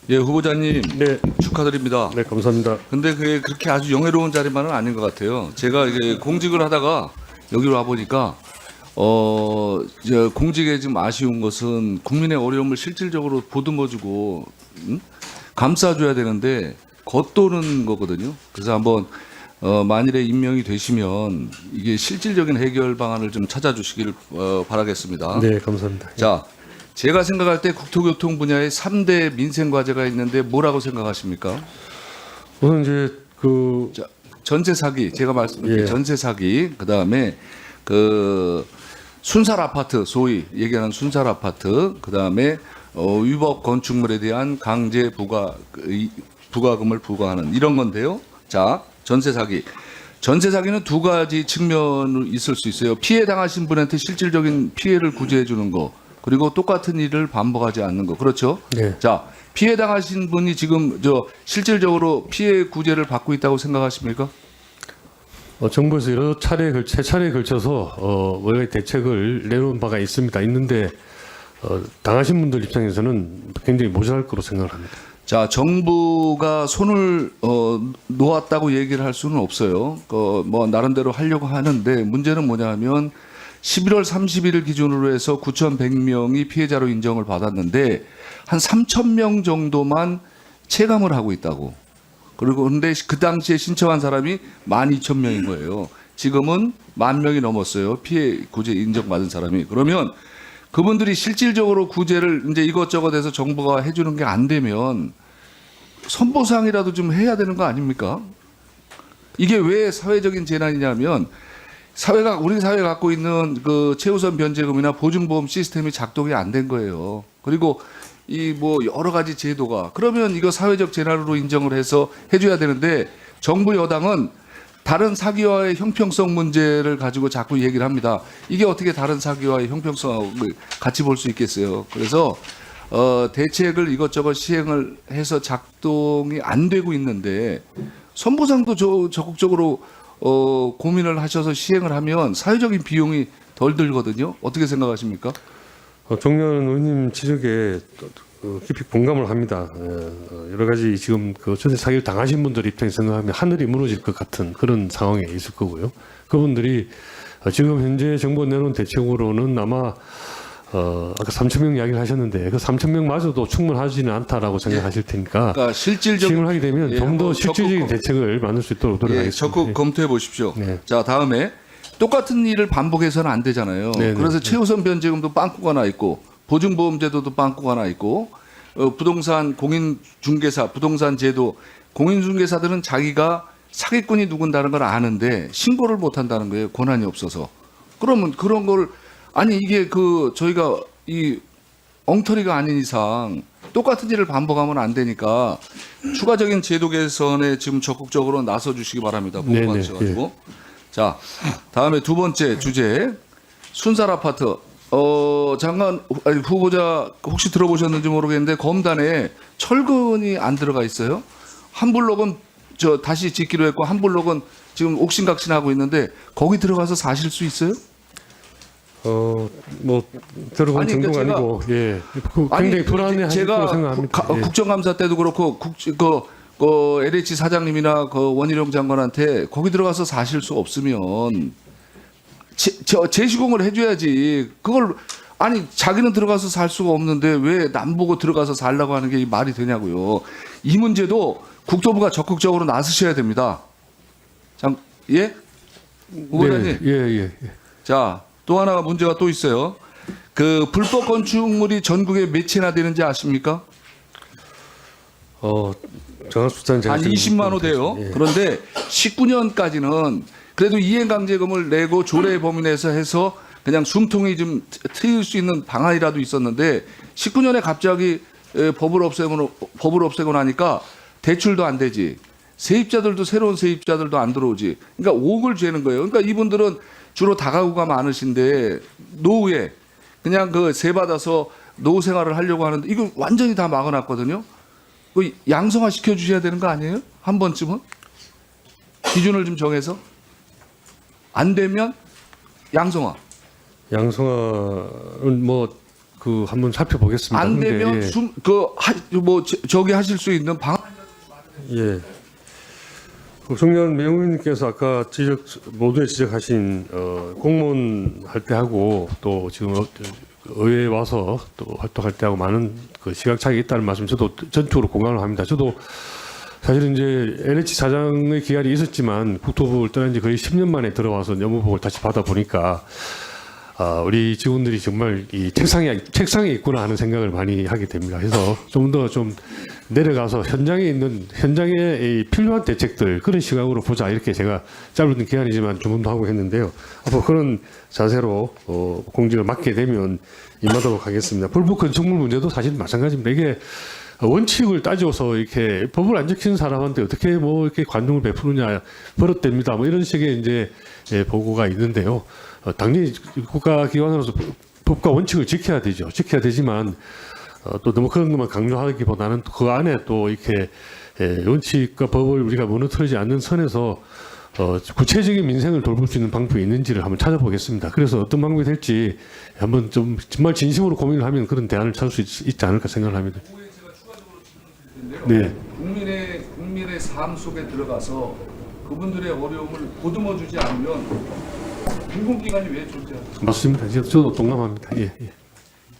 예, 후보자님. 네. 축하드립니다. 네, 감사합니다. 근데 그게 그렇게 아주 영예로운 자리만은 아닌 것 같아요. 제가 이게 공직을 하다가 여기로 와 보니까 이제 공직에 좀 아쉬운 것은 국민의 어려움을 실질적으로 보듬어주고 감싸줘야 되는데 겉도는 거거든요. 그래서 한번 만일에 임명이 되시면 이게 실질적인 해결 방안을 좀 찾아주시길 바라겠습니다. 네, 감사합니다. 자, 제가 생각할 때 국토교통 분야에 3대 민생 과제가 있는데 뭐라고 생각하십니까? 우선 이제 그 자, 전세 사기, 제가 말씀드린 예. 전세 사기, 그다음에 그 순살 아파트, 소위 얘기하는 순살 아파트, 그다음에 위법 건축물에 대한 강제 부과금을 부과하는 이런 건데요. 자, 전세 사기. 전세 사기는 두 가지 측면이 있을 수 있어요. 피해 당하신 분한테 실질적인 피해를 구제해 주는 거. 그리고 똑같은 일을 반복하지 않는 거. 그렇죠? 네. 자, 피해 당하신 분이 지금 실질적으로 피해 구제를 받고 있다고 생각하십니까? 정부에서 여러 세 차례에 걸쳐서 여러 가지 대책을 내놓은 바가 있습니다. 있는데 당하신 분들 입장에서는 굉장히 모자랄 거로 생각을 합니다. 자, 정부가 손을 놓았다고 얘기를 할 수는 없어요. 뭐 나름대로 하려고 하는데 문제는 뭐냐면 11월 30일 기준으로 해서 9,100명이 피해자로 인정을 받았는데 한 3,000명 정도만 체감을 하고 있다고. 그리고 근데 그 당시에 신청한 사람이 12,000명인 거예요. 지금은 10,000명이 넘었어요. 피해 구제 인정받은 사람이. 그러면 그분들이 실질적으로 구제를 이제 이것저것 해서 정부가 해주는 게 안 되면 선보상이라도 좀 해야 되는 거 아닙니까? 이게 왜 사회적인 재난이냐면 우리 사회가 갖고 있는 그 최우선 변제금이나 보증보험 시스템이 작동이 안 된 거예요. 그리고 이 뭐 여러 가지 제도가 그러면 이거 사회적 재난으로 인정을 해서 해줘야 되는데 정부 여당은 다른 사기와의 형평성 문제를 가지고 자꾸 얘기를 합니다. 이게 어떻게 다른 사기와의 형평성을 같이 볼 수 있겠어요. 그래서 대책을 이것저것 시행을 해서 작동이 안 되고 있는데 선보상도 적극적으로 고민을 하셔서 시행을 하면 사회적인 비용이 덜 들거든요. 어떻게 생각하십니까? 정년 의원님 지적에 깊이 공감을 합니다. 여러 가지 지금 그 전세 사기를 당하신 분들 입장에서 생각하면 하늘이 무너질 것 같은 그런 상황에 있을 거고요. 그분들이 지금 현재 정부가 내놓은 대책으로는 아마 아까 3,000명 이야기를 하셨는데 그 3,000명마저도 충분하지는 않다라고 생각하실 테니까 그러니까 실질적인 시행을 하게 되면 좀 더 실질적인 적극 대책을 만들 수 있도록 노력하겠습니다. 적극 검토해 보십시오. 네. 자, 다음에 똑같은 일을 반복해서는 안 되잖아요. 네, 네. 그래서 최우선 변제금도 빵꾸가 나 있고 보증보험제도도 빵꾸가 나 있고 부동산 공인중개사 부동산 제도 공인중개사들은 자기가 사기꾼이 누군다는 걸 아는데 신고를 못 한다는 거예요. 권한이 없어서. 그러면 그런 걸 아니 이게 저희가 이 엉터리가 아닌 이상 똑같은 일을 반복하면 안 되니까 추가적인 제도 개선에 지금 적극적으로 나서 주시기 바랍니다. 네네, 보고받으셔가지고. 자, 다음에 두 번째 주제 순살 아파트. 잠깐 후보자 혹시 들어보셨는지 모르겠는데 검단에 철근이 안 들어가 있어요. 한 블록은 다시 짓기로 했고 한 블록은 지금 옥신각신하고 있는데 거기 들어가서 사실 수 있어요? 뭐 들어간 아니, 정도가 그러니까 아니고 굉장히 불안해하실 거라고 생각합니다. 국정감사 때도 그렇고 LH 사장님이나 원희룡 장관한테 거기 들어가서 사실 수 없으면 재시공을 해줘야지. 그걸 아니 자기는 들어가서 살 수가 없는데 왜 남보고 들어가서 살라고 하는 게 말이 되냐고요. 이 문제도 국토부가 적극적으로 나서셔야 됩니다. 예? 후보자님. 예. 자, 또 하나 문제가 또 있어요. 그 불법 건축물이 전국에 몇 채나 되는지 아십니까? 정확 숫자는 제가 한 20만 호 돼요. 예. 그런데 19년까지는 그래도 이행강제금을 내고 조례 범위 내에서 해서 그냥 숨통이 좀 트일 수 있는 방안이라도 있었는데 19년에 갑자기 법을 없애고 나니까 대출도 안 되지. 세입자들도 새로운 세입자들도 안 들어오지. 그러니까 옥을 죄는 거예요. 그러니까 이분들은 주로 다가구가 많으신데 노후에 그냥 세 받아서 노후 생활을 하려고 하는데 이거 완전히 다 막아놨거든요. 양성화 시켜주셔야 되는 거 아니에요? 한 번쯤은? 기준을 좀 정해서? 안 되면 양성화. 양성화는 그 한번 살펴보겠습니다. 안 근데, 되면 저기 하실 수 있는 방안. 예. 정년 매우님께서 아까 모두에 지적하신 공무원 할 때 하고 또 지금 의회에 와서 또 활동할 때 하고 많은 그 시각 차이가 있다는 말씀 저도 전적으로 공감을 합니다. 저도 사실은 이제 LH 사장의 기간이 있었지만 국토부를 떠난 지 거의 10년 만에 들어와서 업무복을 다시 받아 보니까 우리 직원들이 정말 이 책상에 있구나 하는 생각을 많이 하게 됩니다. 그래서 좀 더 좀 내려가서 현장에 필요한 대책들 그런 시각으로 보자 이렇게 제가 짧은 기간이지만 주문도 하고 했는데요. 앞으로 그런 자세로 공직을 맡게 되면 임하도록 하겠습니다. 불법 건축물 문제도 사실 마찬가지입니다. 이게 원칙을 따져서 이렇게 법을 안 지키는 사람한테 어떻게 뭐 이렇게 관용을 베푸느냐 버릇됩니다. 뭐 이런 식의 이제 보고가 있는데요. 당연히 국가기관으로서 법과 원칙을 지켜야 되죠. 지켜야 되지만 또 너무 그런 것만 강조하기보다는 그 안에 또 이렇게 원칙과 법을 우리가 무너뜨리지 않는 선에서 구체적인 민생을 돌볼 수 있는 방법이 있는지를 한번 찾아보겠습니다. 그래서 어떤 방법이 될지 한번 좀 정말 진심으로 고민을 하면 그런 대안을 찾을 수 있지 않을까 생각을 합니다. 네. 국민의 삶 속에 들어가서 그분들의 어려움을 보듬어 주지 않으면 공공기관이 왜 존재하죠? 맞습니다. 저도 동감합니다. 예.